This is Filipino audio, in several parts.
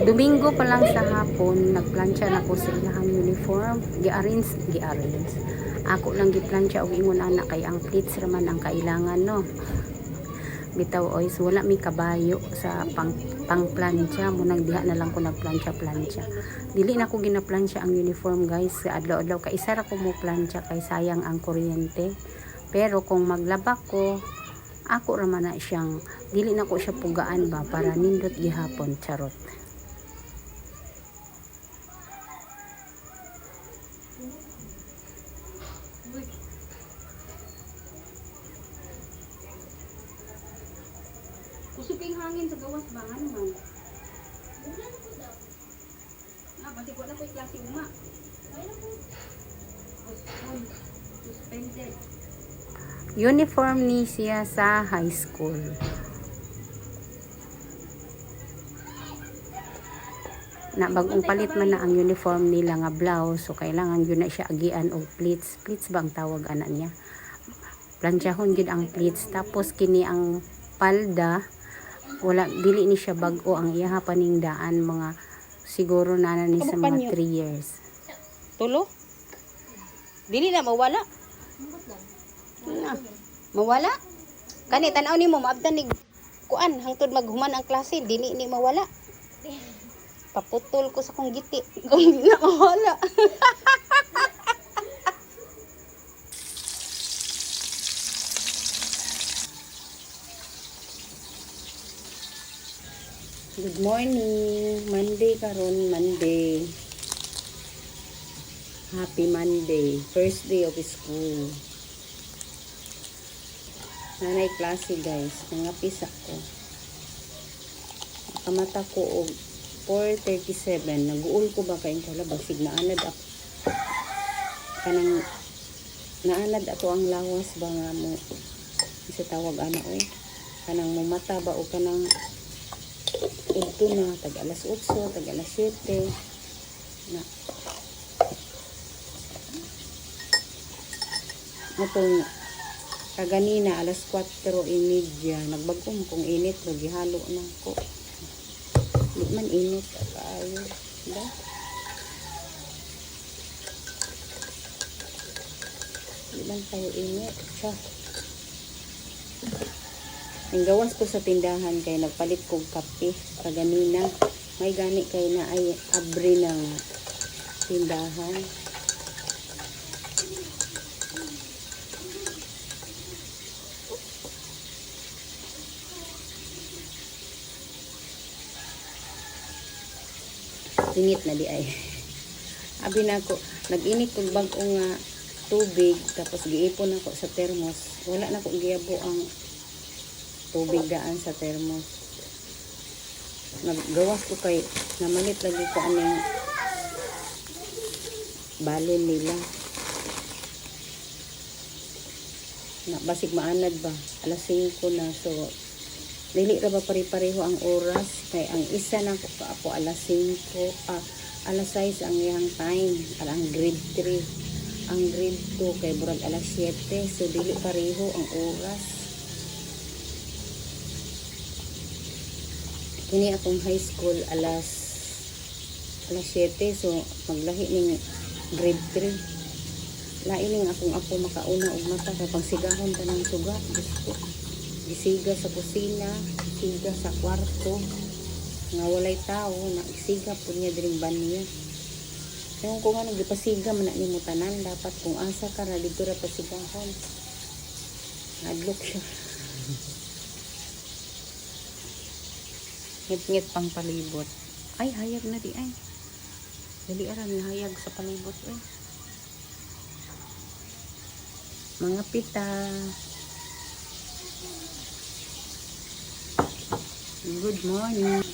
Domingo pa lang sa hapon, nagplansya na ko sa ilahang uniform. Gi-arrange. Ako lang giplansya og ingon anak kay ang pleats raman ang kailangan no. Bitaw oy, so wala mi kabayo sa pangplansya mo nang diha na lang ko nagplansya. Dili na ko ginaplansya ang uniform guys sa adlaw-adlaw kay isa ra ko mo plansya kay sayang ang kuryente. Pero kung maglaba ko, ako raman na siyang dili na ko siya pugaan ba para nindot gihapon charot. Kusog kay hangin sa gawas ba ano man. Basi wala ko'y klase uma. Suspended. Uniform ni siya sa high school. Na bagong palit man na ang uniform nila nga blouse, so kailangan yun na siya agian og pleats. Pleats ba ang tawag anak niya? Plansyahon gid ang pleats. Tapos kini ang palda, wala dili ni siya bag-o ang iyaha paningdaan mga siguro na ni sa mga 3 years. Tulo? Dili na mawala. Na. Mawala? Kani tanaw nimo maabtan ni kuan hangtod maghuman ang klase dili ni mawala. Paputol ko sa kong giti kung di na mawala. Good morning. Monday karon, Monday. Happy Monday. First day of school. Nanay klase guys. Nangapis ako. Nakamata ko og 4:37. Naguul ko ba kayong kala? Basig naanad ako. Kanang naanad ato ang lawas ba nga mo. Isa tawag ana oy. Kanang mumata ba o kanang ito na, tag alas 8, tag alas 7 na atong kaganina alas 4:30 nagbagom kung init gihalo na ko di man init kaayo ba di man tayo init siya. Ang gawas ko sa tindahan kay nagpalit kong kape kaganina. May gani kay na ay abri ng tindahan. Init na di ay. Abi na ako, nag-init kong bag-o nga tubig tapos giipon ako sa termos. Wala na ko giyabo ang tubig daan sa termos. Naggawas ko kay namalit lagi ko aning balon nila. Na basig maanad ba? Alas 5 na so dili ra ba pare-pareho ang oras kay ang isa na ko ako alas 5 alas 6 ang iyang time ang grade 3 ang grade 2 kay burag alas 7 so dili pareho ang oras. Kini akong high school alas 7 so maglahi ning grade 3 lain ning akong apo makauna og mata kay pagsigahon ta ng suga gusto gisiga sa kusina gisiga sa kwarto nga walay tao naisiga po niya diring banya kung nga nagipasiga man ni mo tanan dapat kung asa ka ra dito ra pasigahon adlok siya. Ngit-ngit pang palibot. Ay, hayag na di ay. Dali aram na hayag sa palibot eh. Mga pita. Good morning.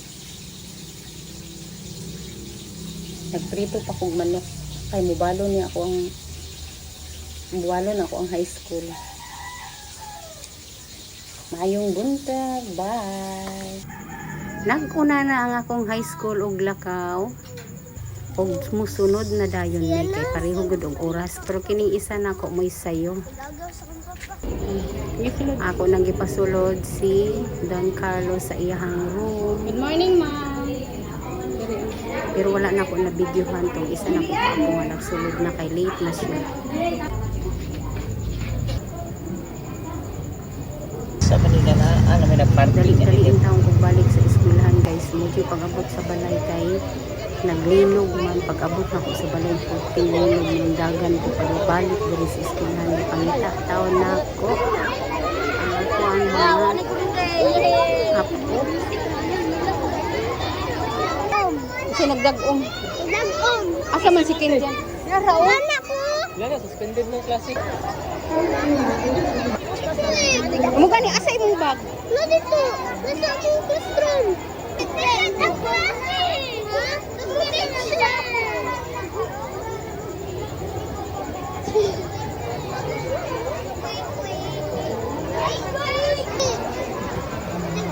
Nagprito pa kong manok. Ay, mubalo niya ako ang high school. Mayong buntag. Bye. Naguna na ang akong high school og lakaw. og musunod na dayon ni kay pareho gud og oras pero kining isa nako mo'y sayo. Ako nang gipasulod si Don Carlos sa iyang room. Good morning, ma'am. Pero wala na ako na videohan tong isa na ko ako nga nagsulod na kay late na siya. Sa Manila na, may nagparty Dali-dali ang taong kong balik sa eskwelahan guys. Medyo pag-abot sa balay kay naglinog man. Pag-abot na ko sa balay po, tinulog ng dagan ko pag-balik dali sa eskwelahan. May pangita, taon na ako. Ako ang mga apo. Kasi nagdag-ong. Nag-on. Asa man si Ken dyan? Naraon. Anak ko. Wala, suspended ng klase. Amo gani asa imong bag? Wala dito. Nasa akong classroom. Ako. Ha? Nagpapit siya.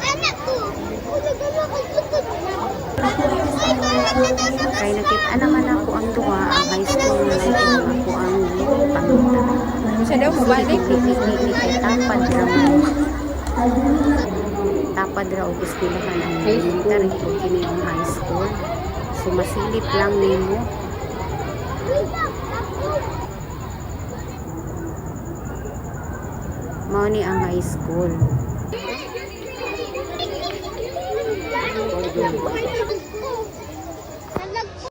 Anak ko. Nagana ka tukod. Kaya nakita naman ako ang duwa, ang high school na nakita ako ang pangita. Siya daw mo balik. Ni kay tapad raw og eskwelahan ang elementary ko kini ang high school. So masilip lang nimo. Mao ni ang high school.